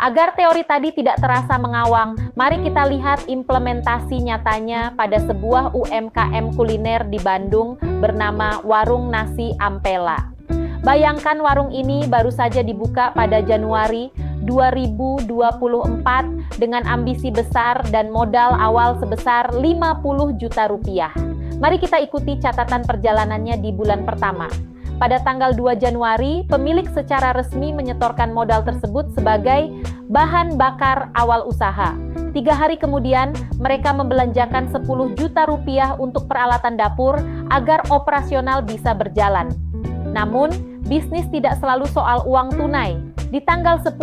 Agar teori tadi tidak terasa mengawang, mari kita lihat implementasi nyatanya pada sebuah UMKM kuliner di Bandung bernama Warung Nasi Ampela. Bayangkan warung ini baru saja dibuka pada Januari 2024 dengan ambisi besar dan modal awal sebesar 50 juta rupiah. Mari kita ikuti catatan perjalanannya di bulan pertama. Pada tanggal 2 Januari, pemilik secara resmi menyetorkan modal tersebut sebagai bahan bakar awal usaha. 3 hari kemudian, mereka membelanjakan 10 juta rupiah untuk peralatan dapur agar operasional bisa berjalan. Namun, bisnis tidak selalu soal uang tunai. Di tanggal 10,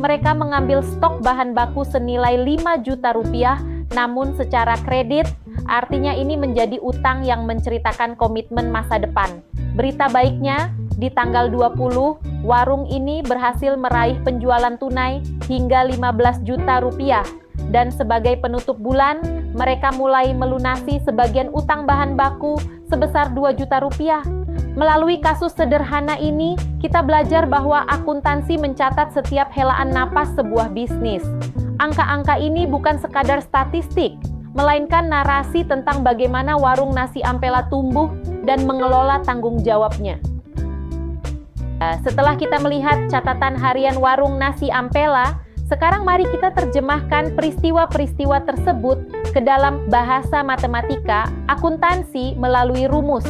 mereka mengambil stok bahan baku senilai 5 juta rupiah, namun secara kredit, artinya ini menjadi utang yang menceritakan komitmen masa depan. Berita baiknya, di tanggal 20, warung ini berhasil meraih penjualan tunai hingga 15 juta rupiah. Dan sebagai penutup bulan, mereka mulai melunasi sebagian utang bahan baku sebesar 2 juta rupiah. Melalui kasus sederhana ini, kita belajar bahwa akuntansi mencatat setiap helaan napas sebuah bisnis. Angka-angka ini bukan sekadar statistik, melainkan narasi tentang bagaimana Warung Nasi Ampela tumbuh dan mengelola tanggung jawabnya. Setelah kita melihat catatan harian Warung Nasi Ampela, sekarang mari kita terjemahkan peristiwa-peristiwa tersebut ke dalam bahasa matematika akuntansi melalui rumus.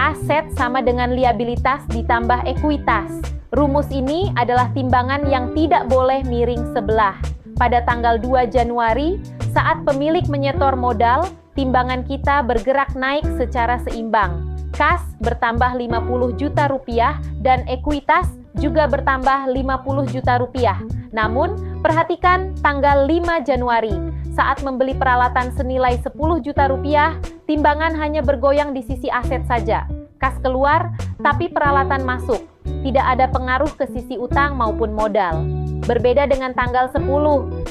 Aset sama dengan liabilitas ditambah ekuitas. Rumus ini adalah timbangan yang tidak boleh miring sebelah. Pada tanggal 2 Januari, saat pemilik menyetor modal, timbangan kita bergerak naik secara seimbang. Kas bertambah 50 juta rupiah dan ekuitas juga bertambah 50 juta rupiah. Namun, perhatikan tanggal 5 Januari, saat membeli peralatan senilai 10 juta rupiah, timbangan hanya bergoyang di sisi aset saja. Kas keluar, tapi peralatan masuk. Tidak ada pengaruh ke sisi utang maupun modal. Berbeda dengan tanggal 10,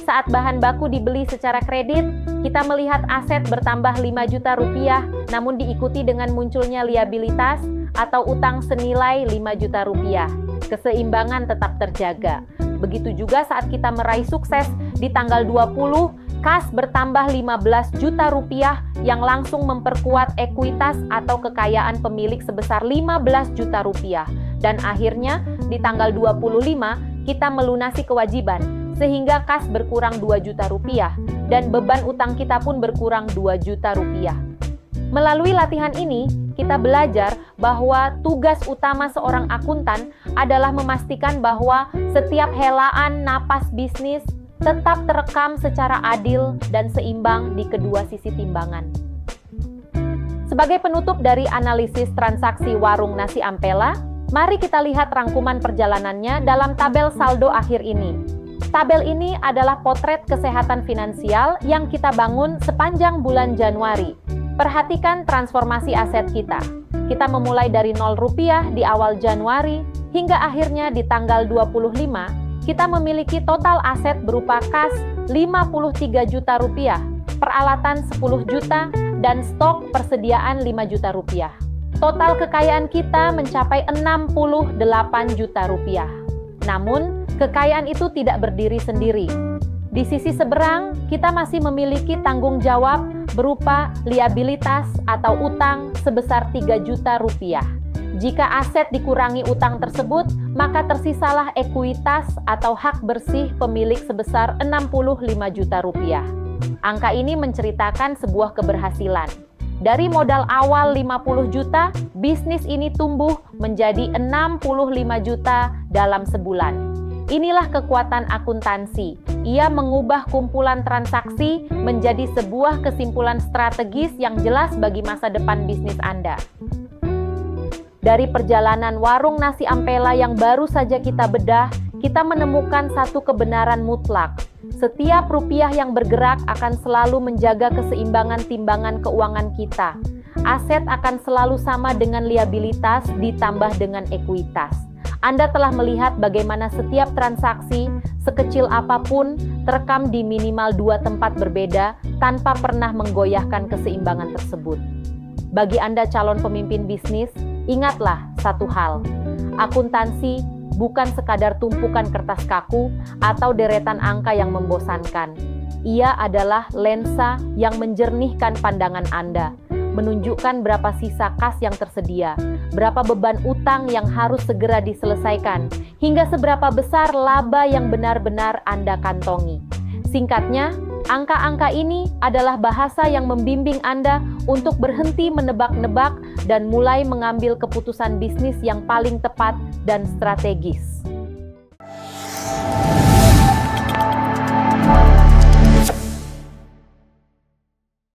saat bahan baku dibeli secara kredit, kita melihat aset bertambah 5 juta rupiah, namun diikuti dengan munculnya liabilitas atau utang senilai 5 juta rupiah. Keseimbangan tetap terjaga. Begitu juga saat kita meraih sukses di tanggal 20, kas bertambah 15 juta rupiah yang langsung memperkuat ekuitas atau kekayaan pemilik sebesar 15 juta rupiah. Dan akhirnya di tanggal 25, kita melunasi kewajiban, sehingga kas berkurang 2 juta rupiah, dan beban utang kita pun berkurang 2 juta rupiah. Melalui latihan ini, kita belajar bahwa tugas utama seorang akuntan adalah memastikan bahwa setiap helaan napas bisnis tetap terekam secara adil dan seimbang di kedua sisi timbangan. Sebagai penutup dari analisis transaksi Warung Nasi Ampela, mari kita lihat rangkuman perjalanannya dalam tabel saldo akhir ini. Tabel ini adalah potret kesehatan finansial yang kita bangun sepanjang bulan Januari. Perhatikan transformasi aset kita. Kita memulai dari 0 rupiah di awal Januari hingga akhirnya di tanggal 25, kita memiliki total aset berupa kas 53 juta rupiah, peralatan 10 juta, dan stok persediaan 5 juta rupiah. Total kekayaan kita mencapai 68 juta rupiah. Namun, kekayaan itu tidak berdiri sendiri. Di sisi seberang, kita masih memiliki tanggung jawab berupa liabilitas atau utang sebesar 3 juta rupiah. Jika aset dikurangi utang tersebut, maka tersisalah ekuitas atau hak bersih pemilik sebesar 65 juta rupiah. Angka ini menceritakan sebuah keberhasilan. Dari modal awal 50 juta, bisnis ini tumbuh menjadi 65 juta dalam sebulan. Inilah kekuatan akuntansi. Ia mengubah kumpulan transaksi menjadi sebuah kesimpulan strategis yang jelas bagi masa depan bisnis Anda. Dari perjalanan Warung Nasi Ampela yang baru saja kita bedah, kita menemukan satu kebenaran mutlak. Setiap rupiah yang bergerak akan selalu menjaga keseimbangan timbangan keuangan kita. Aset akan selalu sama dengan liabilitas ditambah dengan ekuitas. Anda telah melihat bagaimana setiap transaksi, sekecil apapun, terekam di minimal 2 tempat berbeda tanpa pernah menggoyahkan keseimbangan tersebut. Bagi Anda calon pemimpin bisnis, ingatlah satu hal, akuntansi bukan sekadar tumpukan kertas kaku atau deretan angka yang membosankan. Ia adalah lensa yang menjernihkan pandangan Anda, menunjukkan berapa sisa kas yang tersedia, berapa beban utang yang harus segera diselesaikan, hingga seberapa besar laba yang benar-benar Anda kantongi. Singkatnya, angka-angka ini adalah bahasa yang membimbing Anda untuk berhenti menebak-nebak dan mulai mengambil keputusan bisnis yang paling tepat dan strategis.